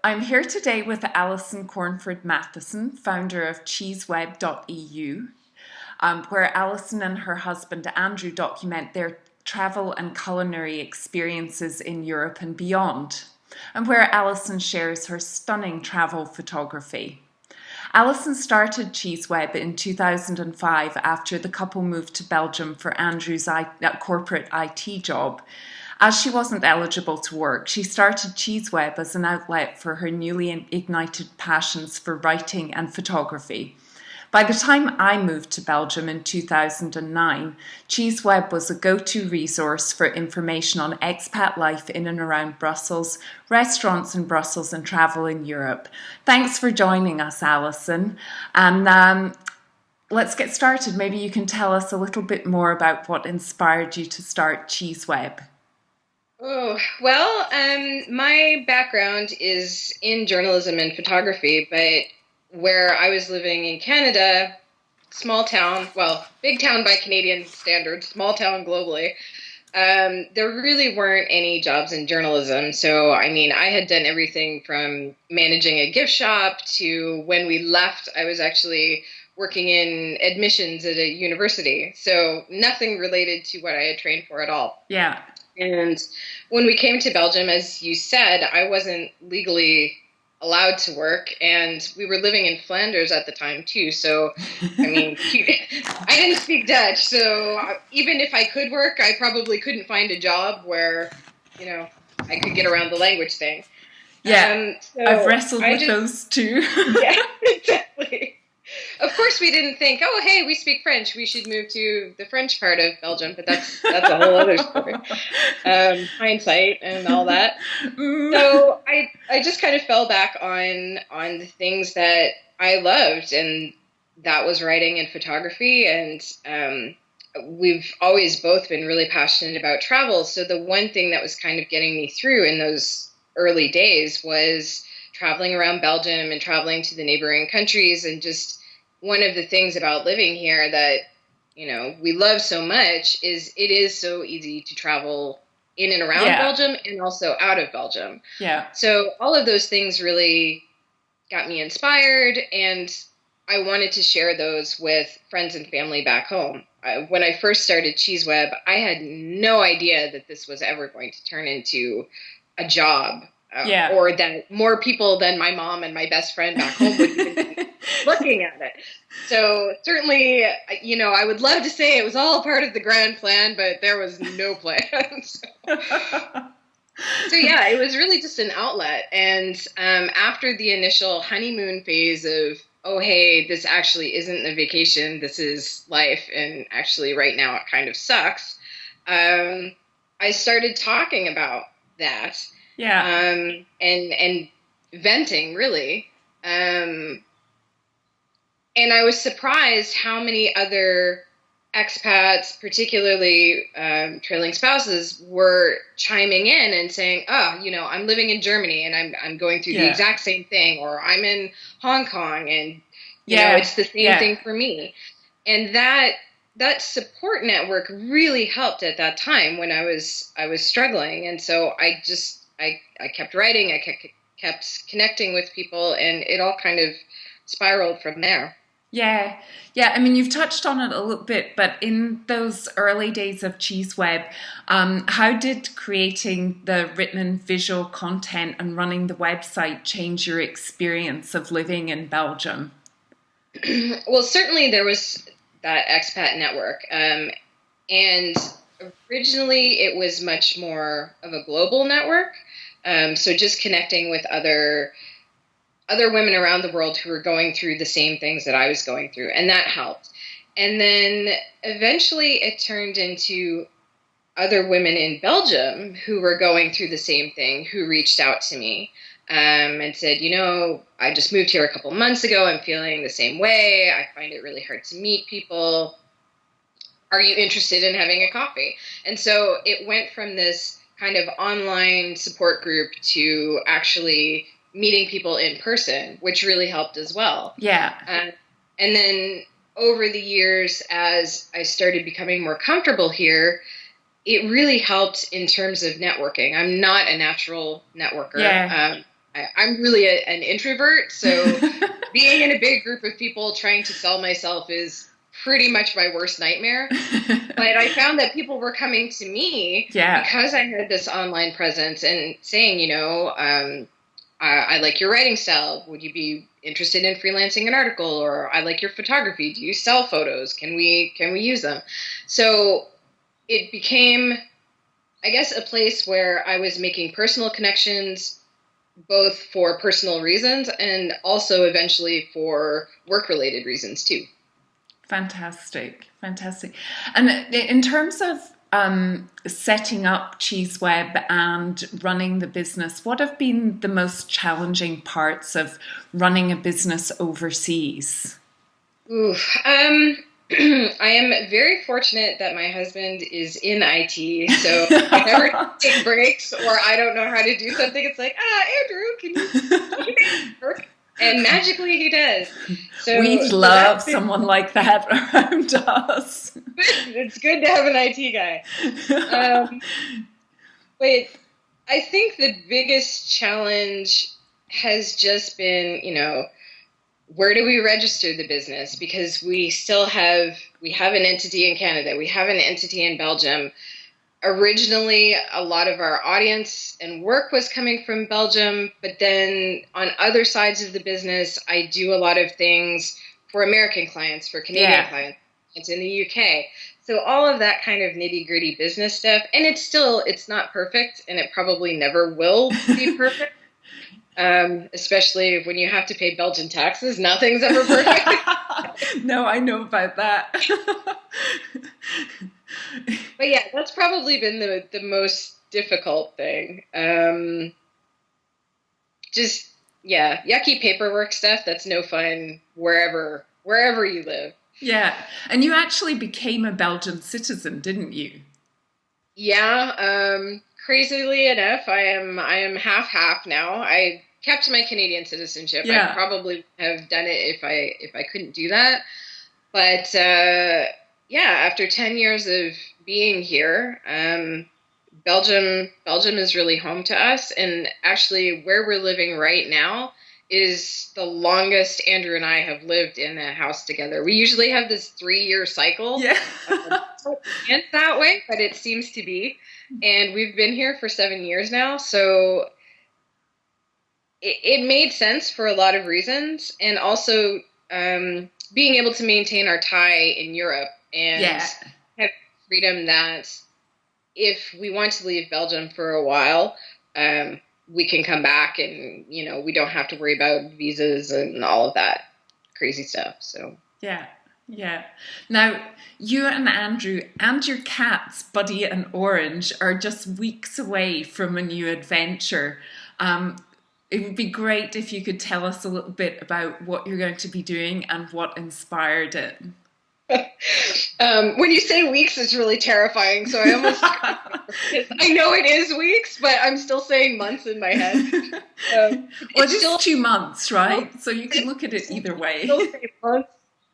I'm here today with Alison Cornford-Matheson, founder of cheeseweb.eu, where Alison and her husband Andrew document their travel and culinary experiences in Europe and beyond, and where Alison shares her stunning travel photography. Alison started CheeseWeb in 2005 after the couple moved to Belgium for Andrew's corporate IT job. As she wasn't eligible to work, she started CheeseWeb as an outlet for her newly ignited passions for writing and photography. By the time I moved to Belgium in 2009, CheeseWeb was a go-to resource for information on expat life in and around Brussels, restaurants in Brussels, and travel in Europe. Thanks for joining us, Alison. And let's get started. Maybe you can tell us a little bit more about what inspired you to start CheeseWeb. Oh, well, my background is in journalism and photography, but where I was living in Canada, small town, well, big town by Canadian standards, small town globally, there really weren't any jobs in journalism. So, I mean, I had done everything from managing a gift shop to when we left, I was actually working in admissions at a university. So nothing related to what I had trained for at all. Yeah. And when we came to Belgium, as you said, I wasn't legally allowed to work, and we were living in Flanders at the time too. So, I mean, I didn't speak Dutch, so even if I could work, I probably couldn't find a job where, I could get around the language thing. Yeah, so I've wrestled with those too. Yeah, exactly. Of course, we didn't think, oh, hey, we speak French, we should move to the French part of Belgium, but that's a whole other story. Hindsight and all that. So I just kind of fell back on the things that I loved, and that was writing and photography, and we've always both been really passionate about travel. So the one thing that was kind of getting me through in those early days was traveling around Belgium and traveling to the neighboring countries, and just one of the things about living here that, we love so much is it is so easy to travel in and around Belgium and also out of Belgium. Yeah. So all of those things really got me inspired, and I wanted to share those with friends and family back home. When I first started CheeseWeb, I had no idea that this was ever going to turn into a job. Or that more people than my mom and my best friend back home would even be looking at it. So certainly, I would love to say it was all part of the grand plan, but there was no plan. So yeah, it was really just an outlet. And after the initial honeymoon phase of, oh, hey, this actually isn't a vacation, this is life, and actually right now it kind of sucks, I started talking about that. Yeah. And venting, really. And I was surprised how many other expats, particularly trailing spouses, were chiming in and saying, oh, I'm living in Germany and I'm going through the exact same thing, or I'm in Hong Kong and, it's the same thing for me. And that support network really helped at that time when I was struggling. And so I kept writing, I kept connecting with people, and it all kind of spiraled from there. Yeah. I mean, you've touched on it a little bit, but in those early days of CheeseWeb, how did creating the written and visual content and running the website change your experience of living in Belgium? Well, certainly there was that expat network, and originally it was much more of a global network. So just connecting with other women around the world who were going through the same things that I was going through, and that helped. And then eventually it turned into other women in Belgium who were going through the same thing, who reached out to me and said, I just moved here a couple months ago. I'm feeling the same way. I find it really hard to meet people. Are you interested in having a coffee? And so it went from this kind of online support group to actually meeting people in person, which really helped as well. Yeah. And then over the years, as I started becoming more comfortable here, it really helped in terms of networking. I'm not a natural networker. Yeah. I'm really an introvert, so being in a big group of people trying to sell myself is pretty much my worst nightmare. But I found that people were coming to me Yeah. because I had this online presence and saying, I like your writing style. Would you be interested in freelancing an article? Or I like your photography. Do you sell photos? Can we use them? So it became, I guess, a place where I was making personal connections, both for personal reasons and also eventually for work-related reasons too. Fantastic, fantastic. And in terms of setting up CheeseWeb and running the business, what have been the most challenging parts of running a business overseas? Ooh, I am very fortunate that my husband is in IT, so I never take breaks or I don't know how to do something. It's like, Andrew, can you work? And magically he does. So we love someone like that around us. It's good to have an IT guy. But I think the biggest challenge has just been, where do we register the business? Because we have an entity in Canada, we have an entity in Belgium. Originally, a lot of our audience and work was coming from Belgium, but then on other sides of the business, I do a lot of things for American clients, for Canadian clients, it's in the UK. So all of that kind of nitty-gritty business stuff, and it's not perfect, and it probably never will be perfect. Especially when you have to pay Belgian taxes, nothing's ever perfect. No, I know about that. But yeah, that's probably been the most difficult thing. Yucky paperwork stuff that's no fun wherever you live. Yeah, and you actually became a Belgian citizen, didn't you? Yeah, crazily enough, I am half now. I kept my Canadian citizenship. Yeah. I probably have done it if I couldn't do that. But after 10 years of being here, Belgium is really home to us. And actually, where we're living right now is the longest Andrew and I have lived in a house together. We usually have this 3-year cycle. Yeah. It's that way, but it seems to be. And we've been here for 7 years now. So it made sense for a lot of reasons. And also being able to maintain our tie in Europe and have freedom that if we want to leave Belgium for a while, we can come back and, we don't have to worry about visas and all of that crazy stuff. So, yeah. Now, you and Andrew and your cats, Buddy and Orange, are just weeks away from a new adventure. It would be great if you could tell us a little bit about what you're going to be doing and what inspired it. When you say weeks, it's really terrifying. So I almost, I know it is weeks, but I'm still saying months in my head. Well, it's still 2 months, right? So you can look at it either way. Still say months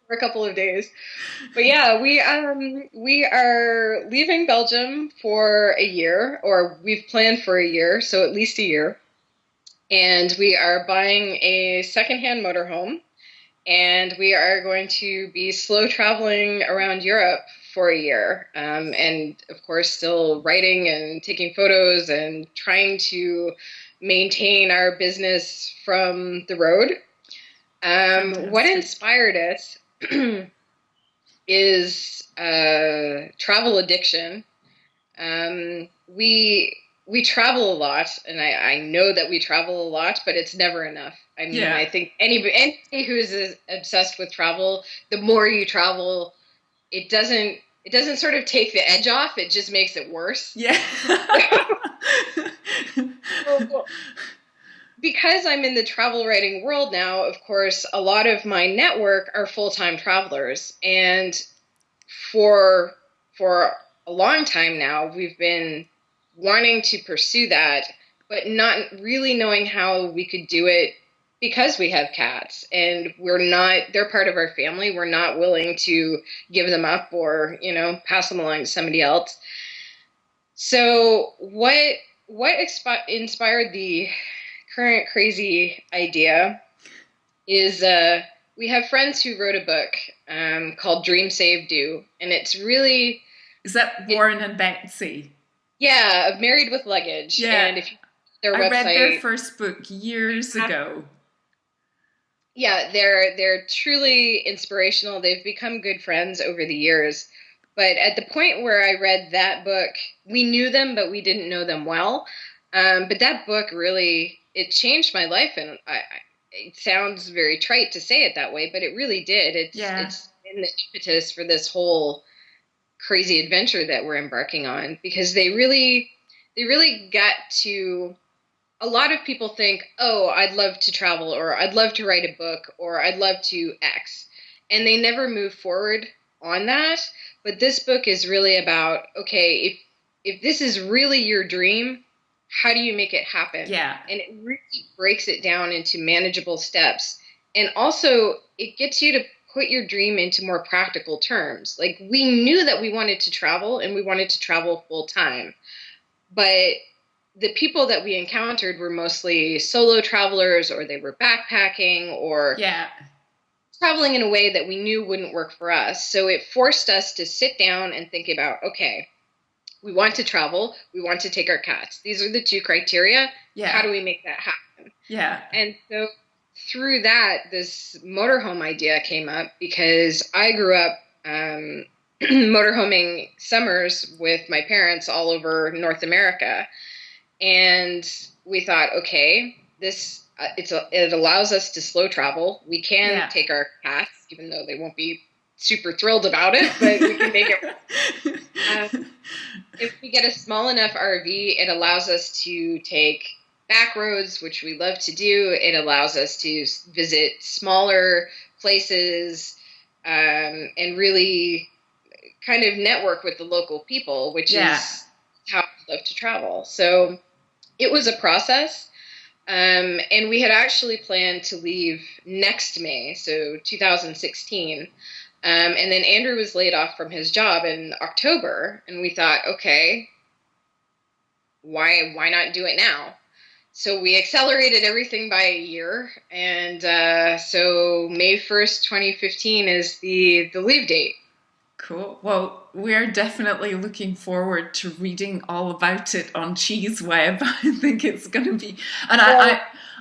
for a couple of days. But yeah, we are leaving Belgium for a year, or we've planned for a year, so at least a year. And we are buying a secondhand motorhome. And we are going to be slow traveling around Europe for a year. And of course, still writing and taking photos and trying to maintain our business from the road. What inspired us is travel addiction. We travel a lot, and I know that we travel a lot, but it's never enough. I mean, I think anybody who is obsessed with travel, the more you travel, it doesn't sort of take the edge off. It just makes it worse. Yeah. Because I'm in the travel writing world now, of course, a lot of my network are full-time travelers. And for a long time now, we've been wanting to pursue that, but not really knowing how we could do it because we have cats and they're part of our family. We're not willing to give them up or, pass them along to somebody else. So what inspired the current crazy idea is we have friends who wrote a book called Dream Save Do, and it's really Is that Warren and Betsy? Yeah, Married with Luggage. Yeah, And if you their I read their website, first book years ago. yeah, they're truly inspirational. They've become good friends over the years. But at the point where I read that book, we knew them, but we didn't know them well. But that book really, it changed my life, and it sounds very trite to say it that way, but it really did. Yeah, It's been the impetus for this whole crazy adventure that we're embarking on, because they really got to. A lot of people think, oh, I'd love to travel, or I'd love to write a book, or I'd love to X, and they never move forward on that. But this book is really about, okay, if this is really your dream, how do you make it happen? yeah, And it really breaks it down into manageable steps. And also, it gets you to put your dream into more practical terms. Like, we knew that we wanted to travel, and we wanted to travel full time. But the people that we encountered were mostly solo travelers, or they were backpacking, or yeah, traveling in a way that we knew wouldn't work for us. So it forced us to sit down and think about, okay, we want to travel, we want to take our cats. These are the two criteria. yeah, How do we make that happen? yeah, And so through that, this motorhome idea came up, because I grew up motorhoming summers with my parents all over North America. And we thought, okay, this it allows us to slow travel. We can yeah. take our cats, even though they won't be super thrilled about it, but we can make it. If we get a small enough RV, it allows us to take back roads, which we love to do. It allows us to visit smaller places, and really kind of network with the local people, which Yeah. is how I love to travel. So it was a process. And we had actually planned to leave next May, so 2016. And then Andrew was laid off from his job in October, and we thought, okay, why not do it now? So we accelerated everything by a year, and so May 1st, 2015 is the leave date. Cool. Well, we're definitely looking forward to reading all about it on Cheese Web. I think it's going to be, and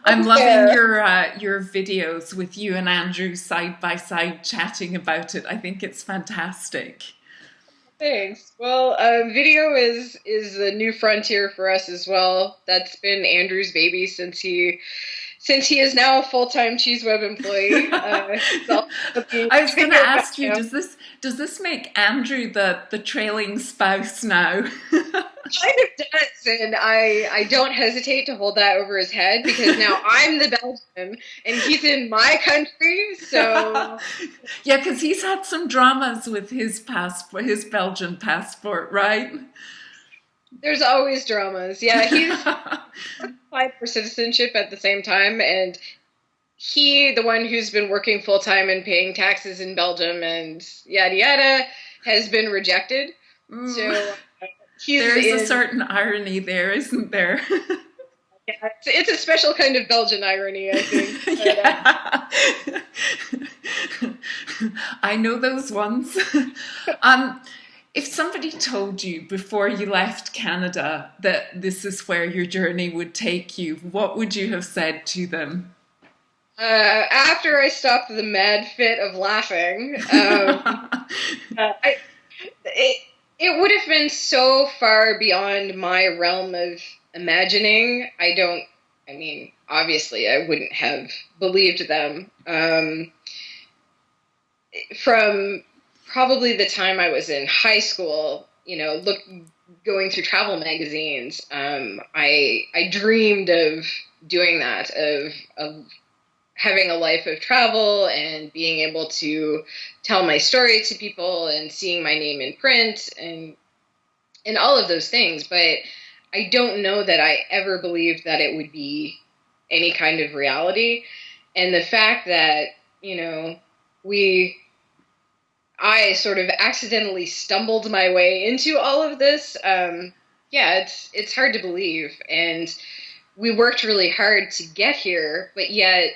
I'm loving your videos with you and Andrew side by side chatting about it. I think it's fantastic. Thanks. Well, video is a new frontier for us as well. That's been Andrew's baby since he is now a full-time Cheese Web employee. I was going to ask you, does this make Andrew the trailing spouse now? Kind of does, and I don't hesitate to hold that over his head, because now I'm the Belgian and he's in my country. So yeah, because he's had some dramas with his passport, his Belgian passport, right? There's always dramas. Yeah, he's applied for citizenship at the same time, and the one who's been working full time and paying taxes in Belgium and yada yada, has been rejected. So there's a certain irony there, isn't there? Yeah, it's a special kind of Belgian irony, I think. Yeah. I know those ones. If somebody told you before you left Canada that this is where your journey would take you, what would you have said to them? After I stopped the mad fit of laughing, it would have been so far beyond my realm of imagining. Obviously I wouldn't have believed them. From probably the time I was in high school, going through travel magazines, I dreamed of doing that, of having a life of travel and being able to tell my story to people and seeing my name in print and all of those things. But I don't know that I ever believed that it would be any kind of reality. And the fact that, I sort of accidentally stumbled my way into all of this. It's hard to believe. And we worked really hard to get here, but yet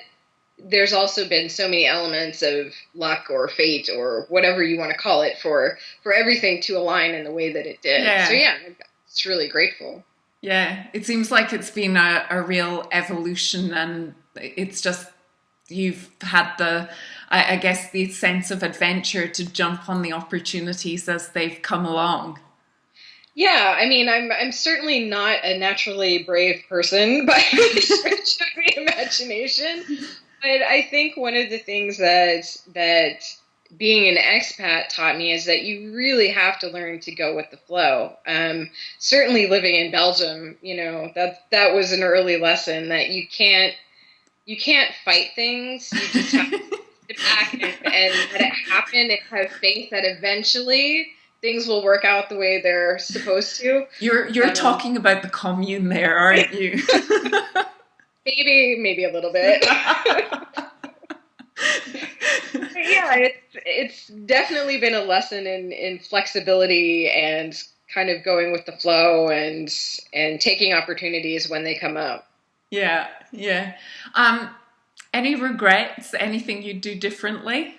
there's also been so many elements of luck or fate or whatever you want to call it for everything to align in the way that it did. Yeah. So yeah, it's really grateful. Yeah, it seems like it's been a real evolution, and it's just you've had I guess, the sense of adventure to jump on the opportunities as they've come along. Yeah, I mean, I'm certainly not a naturally brave person by any stretch of the imagination, but I think one of the things that being an expat taught me is that you really have to learn to go with the flow. Certainly living in Belgium, that was an early lesson that you can't fight things. You just have to sit back and let it happen and have faith that eventually things will work out the way they're supposed to. You're talking about the commune there, aren't you? Maybe a little bit. Yeah, it's definitely been a lesson in flexibility and kind of going with the flow and taking opportunities when they come up. Yeah, yeah. Any regrets? Anything you'd do differently?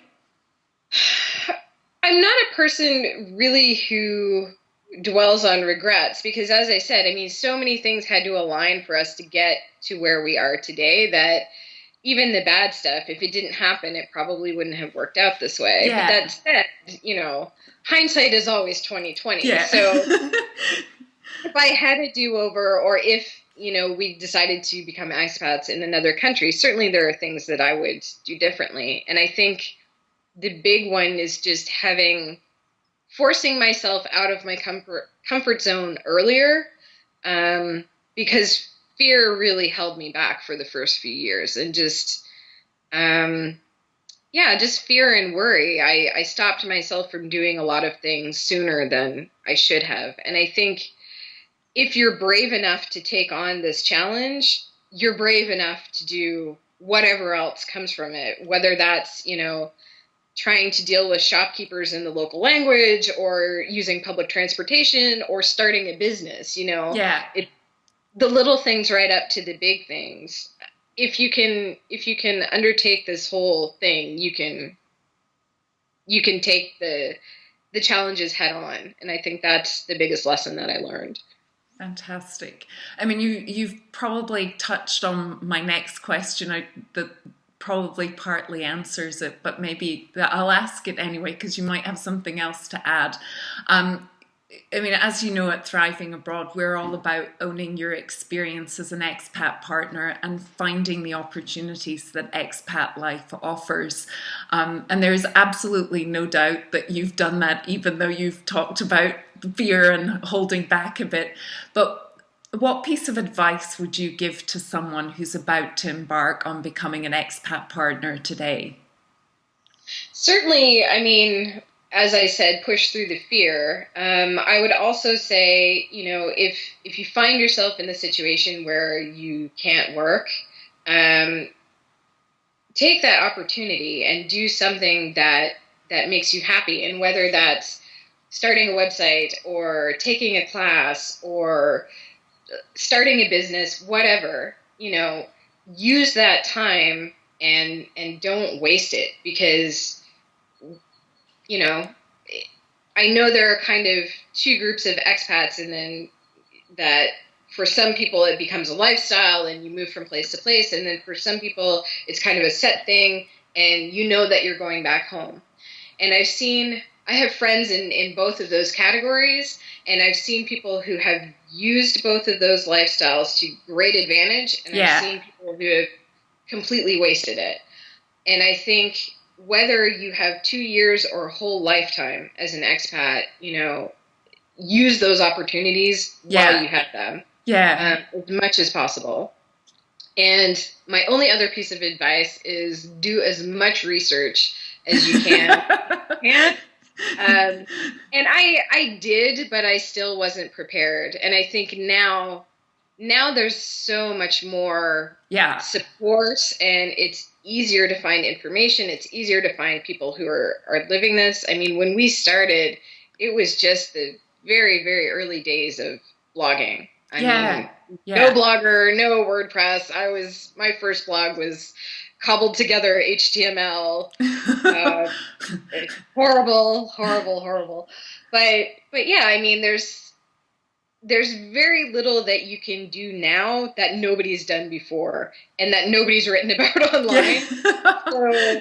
I'm not a person really who dwells on regrets because, as I said, I mean, so many things had to align for us to get to where we are today that even the bad stuff, if it didn't happen, it probably wouldn't have worked out this way. Yeah. But that said, hindsight is always 20/20. Yeah. So if I had a do-over, or if we decided to become expats in another country, certainly there are things that I would do differently. And I think the big one is just forcing myself out of my comfort zone earlier, because fear really held me back for the first few years, and just fear and worry. I stopped myself from doing a lot of things sooner than I should have. And I think if you're brave enough to take on this challenge, you're brave enough to do whatever else comes from it, whether that's, trying to deal with shopkeepers in the local language, or using public transportation, or starting a business, Yeah. The little things right up to the big things. If you can undertake this whole thing, you can take the challenges head on. And I think that's the biggest lesson that I learned. Fantastic. I mean, you've probably touched on my next question that probably partly answers it, but maybe I'll ask it anyway because you might have something else to add. I mean, as you know, at Thriving Abroad, we're all about owning your experience as an expat partner and finding the opportunities that expat life offers. And there's absolutely no doubt that you've done that, even though you've talked about fear and holding back a bit. But what piece of advice would you give to someone who's about to embark on becoming an expat partner today? Certainly, I mean, as I said, push through the fear. I would also say, if you find yourself in the situation where you can't work, take that opportunity and do something that makes you happy. And whether that's starting a website or taking a class or starting a business, whatever, use that time and don't waste it, because I know there are kind of two groups of expats, and then that for some people it becomes a lifestyle and you move from place to place. And then for some people it's kind of a set thing and that you're going back home. And I have friends in both of those categories, and I've seen people who have used both of those lifestyles to great advantage. And I've seen people who have completely wasted it. And I think whether you have 2 years or a whole lifetime as an expat, use those opportunities while you have them. Yeah. As much as possible. And my only other piece of advice is do as much research as you can. And I did, but I still wasn't prepared. And I think now there's so much more support, and it's easier to find information. It's easier to find people who are living this. I mean, when we started, it was just the very, very early days of blogging. I mean, Yeah. No Blogger, no WordPress. My first blog was cobbled together HTML. Uh, Horrible, horrible, horrible. But yeah, I mean, there's very little that you can do now that nobody's done before and that nobody's written about online. Yeah. So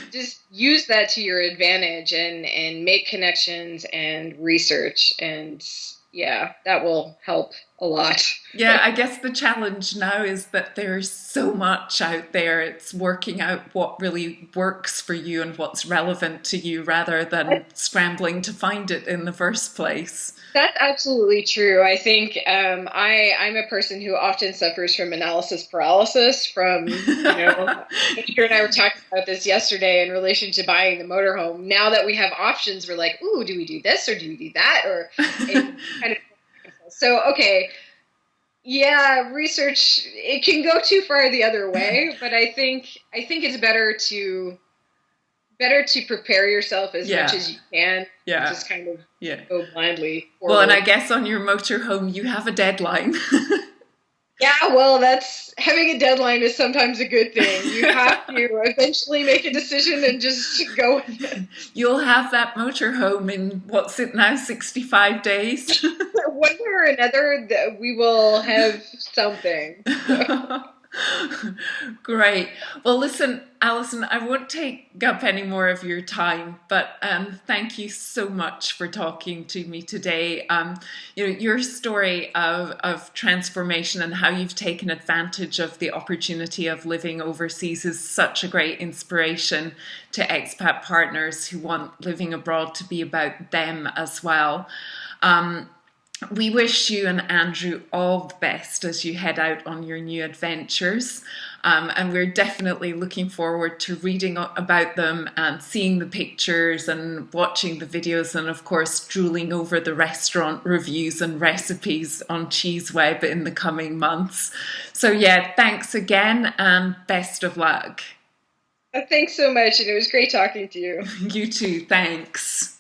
just use that to your advantage and make connections and research, and yeah, that will help a lot. Yeah, I guess the challenge now is that there's so much out there. It's working out what really works for you and what's relevant to you rather than scrambling to find it in the first place. That's absolutely true. I think I'm a person who often suffers from analysis paralysis. Peter and I were talking about this yesterday in relation to buying the motorhome. Now that we have options, we're like, ooh, do we do this or do we do that? So, okay, yeah, research, it can go too far the other way, but I think it's better to prepare yourself as much as you can. Yeah. Just kind of go blindly forward. Well, and I guess on your motorhome, you have a deadline. Yeah, well, having a deadline is sometimes a good thing. You have to eventually make a decision and just go with it. You'll have that motorhome in, what's it now, 65 days? One way or another, we will have something. Great. Well, listen, Alison, I won't take up any more of your time, but thank you so much for talking to me today. Your story of transformation and how you've taken advantage of the opportunity of living overseas is such a great inspiration to expat partners who want living abroad to be about them as well. We wish you and Andrew all the best as you head out on your new adventures. And we're definitely looking forward to reading about them and seeing the pictures and watching the videos and, of course, drooling over the restaurant reviews and recipes on CheeseWeb in the coming months. So, yeah, thanks again and best of luck. Thanks so much. And it was great talking to you. You too. Thanks.